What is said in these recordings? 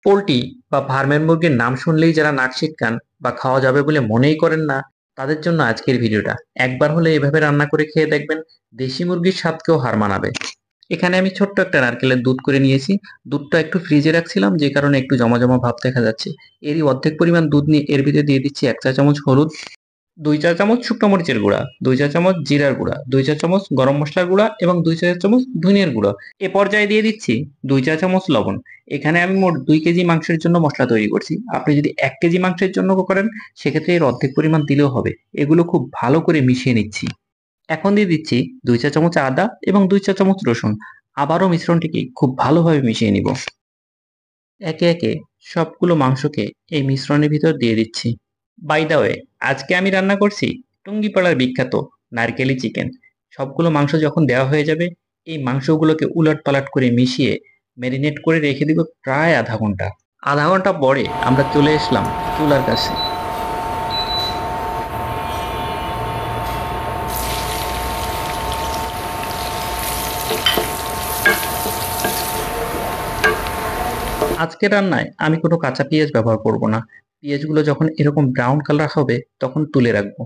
Poultry বা ফার্মের মুরগির নাম শুনলেই যারা নাক সিটকান বা খাওয়া যাবে বলে মনেই করেন না, তাদের জন্য আজকের ভিডিওটা। একবার হলে এভাবে রান্না করে খেয়ে দেখবেন, দেশি মুরগির স্বাদকেও হার মানাবে। এখানে আমি ছোট্ট একটা নারকেলের দুধ করে নিয়েছি। দুধটা একটু ফ্রিজে রাখছিলাম, যে কারণে একটু জমা জমা ভাব দেখা যাচ্ছে। এরই অর্ধেক পরিমাণ দুধ নিয়ে এর ভিতরে দিয়ে দিচ্ছি 1 চা চামচ হলুদ, 2 চা চামচ শুকনো মরিচের গুঁড়া, 2 চা চামচ জিরার গুঁড়া, 2 চা চামচ গরম মশলার গুঁড়া এবং 2 চা চামচ ধনিয়ার গুঁড়ো। এ পর্যায়ে দিয়ে দিচ্ছি 2 চা চামচ লবণ। এখানে আমি মোট 2 কেজি মাংসের জন্য মশলা তৈরি করছি। আপনি যদি 1 কেজি মাংসের জন্য করেন, সেক্ষেত্রে এর অর্ধেক পরিমাণ দিলেও হবে। এগুলো খুব ভালো করে মিশিয়ে নিচ্ছি। এখন দিয়ে দিচ্ছি 2 চা চামচ আদা এবং 2 চা চামচ রসুন। আবারও মিশ্রণটিকে খুব ভালোভাবে মিশিয়ে নিব। একে একে সবগুলো মাংসকে এই মিশ্রণের ভিতর দিয়ে দিচ্ছি। বাই দা ওয়ে, আজকে আমি রান্না করছি টুঙ্গিপাড়ার বিখ্যাত নারকেলি চিকেন। সবগুলো মাংস যখন দেওয়া হয়ে যাবে, এই মাংসগুলোকে উলট পালট করে মিশিয়ে ম্যারিনেট করে রেখে দিব প্রায় আধা ঘন্টা। আধা ঘন্টা পরে আমরা চলে আসলাম চুলার কাছে। আজকের রান্নায় আমি কোনো কাঁচা পেঁয়াজ ব্যবহার করব না। পেঁয়াজগুলো যখন এরকম ব্রাউন কালার হবে তখন তুলে রাখবো।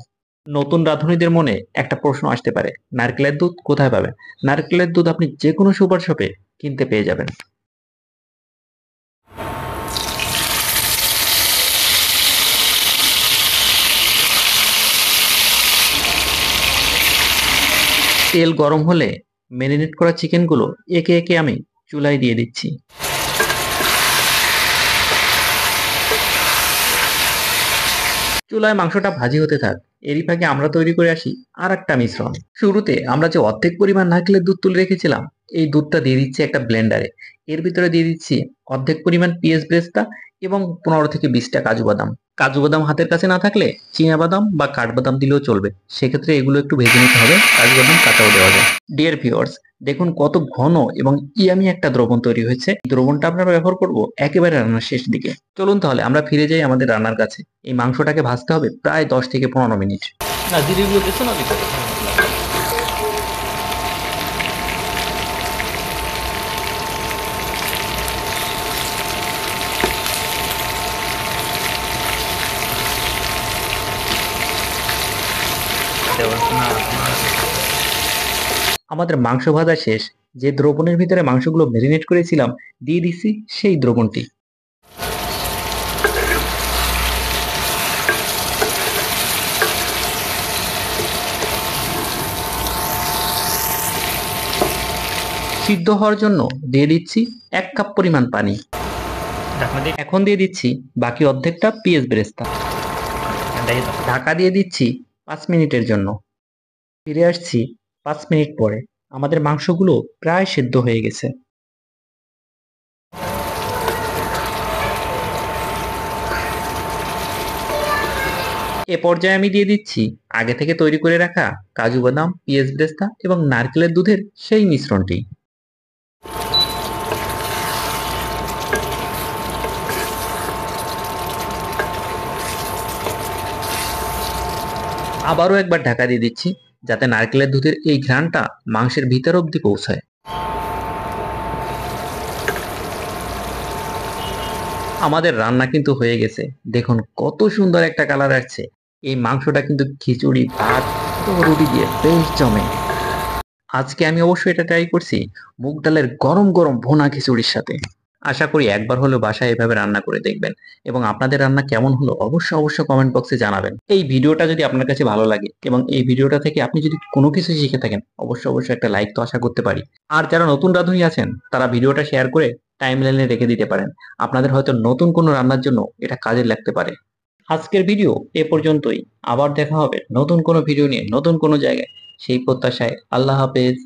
নতুন রাঁধুনিদের মনে একটা প্রশ্ন আসতে পারে, নারকেলের দুধ কোথায় পাবেন? নারকেলের দুধ আপনি যে কোনো সুপার শপে কিনতে পেয়ে যাবেন। তেল গরম হলে ম্যারিনেট করা চিকেনগুলো একে একে আমি চুলায় দিয়ে দিচ্ছি। চুলায় মাংসটা ভাজি হতে থাক, এরই ফাঁকে আমরা তৈরি করে আসি আর একটা মিশ্রণ। শুরুতে আমরা যে অর্ধেক পরিমাণ নারকেলের দুধ তুলে রেখেছিলাম, এই দুধটা দিয়ে দিচ্ছি একটা ব্লেন্ডারে। এর ভিতরে দিয়ে দিচ্ছি অর্ধেক পরিমাণ পেঁয়াজ ব্রেস্তা এবং 15 থেকে 20টা কাজু বাদাম। কাজু বাদাম হাতের কাছে না থাকলে চীনা বাদাম বা কাঠবাদাম দিলেও চলবে, সেক্ষেত্রে এগুলো একটু ভেজে নিতে হবে। কাজু বাদাম কাঁচাও দেওয়া যায়। ডিয়ার ভিউয়ার্স, দেখুন কত ঘন এবং ইয়ামি একটা দ্রবণ তৈরি হয়েছে। দ্রবণটা আমরা ব্যবহার করব একেবারে রান্নার শেষ দিকে। চলুন তাহলে আমরা ফিরে যাই আমাদের রান্নার কাছে। এই মাংসটাকে ভাজতে হবে প্রায় 10 থেকে 15 মিনিট। না জিরেগুলো দিছো না ভিতরে? আমাদের মাংস ভাজা শেষ। যে দ্রবণের ভিতরে মাংসগুলো ম্যারিনেট করেছিলাম, দিয়ে দিচ্ছি সেই দ্রবণটি। সিদ্ধ হওয়ার জন্য দিয়ে দিচ্ছি 1 কাপ পরিমাণ পানি। এখন দিয়ে দিচ্ছি বাকি অর্ধেকটা পেঁয়াজ বেরেস্তা। ঢাকা দিয়ে দিচ্ছি 5 মিনিটের জন্য। ফিরে আসছি 5 মিনিট পরে। আমাদের মাংসগুলো প্রায় সেদ্ধ হয়ে গেছে। এ পর্যায়ে আমি দিয়ে দিচ্ছি আগে থেকে তৈরি করে রাখা কাজু বাদাম, পেঁয়াজ বেরেস্তা এবং নারকেলের দুধের সেই মিশ্রণটি। আবারও একবার ঢাকা দিয়ে দিচ্ছি, যাতে নারকেলের দুধের এই ঘ্রাণটা মাংসের ভিতর অবধি পৌঁছায়। আমাদের রান্না কিন্তু হয়ে গেছে। দেখুন কত সুন্দর একটা কালার আসছে। এই মাংসটা কিন্তু খিচুড়ি, ভাত ও রুটি দিয়ে বেশ জমে। আজকে আমি অবশ্যই এটা ট্রাই করছি মুগ ডালের গরম গরম ভুনা খিচুড়ির সাথে। আশা করি একবার হলেও বাসায় এভাবে রান্না করে দেখবেন, এবং আপনাদের রান্না কেমন হলো অবশ্যই কমেন্ট বক্সে জানাবেন। এই ভিডিওটা যদি আপনার কাছে ভালো লাগে এবং এই ভিডিওটা থেকে আপনি যদি কোনো কিছু শিখে থাকেন, অবশ্যই একটা লাইক তো আশা করতে পারি। আর যারা নতুন রাঁধুনি আছেন, তারা ভিডিওটা শেয়ার করে টাইমলাইনে রেখে দিতে পারেন। আপনাদের হয়তো নতুন কোনো রান্নার জন্য এটা কাজে লাগতে পারে। আজকের ভিডিও এ পর্যন্তই। আবার দেখা হবে নতুন কোনো ভিডিও নিয়ে, নতুন কোনো জায়গায়। সেই প্রত্যাশায় আল্লাহ হাফেজ।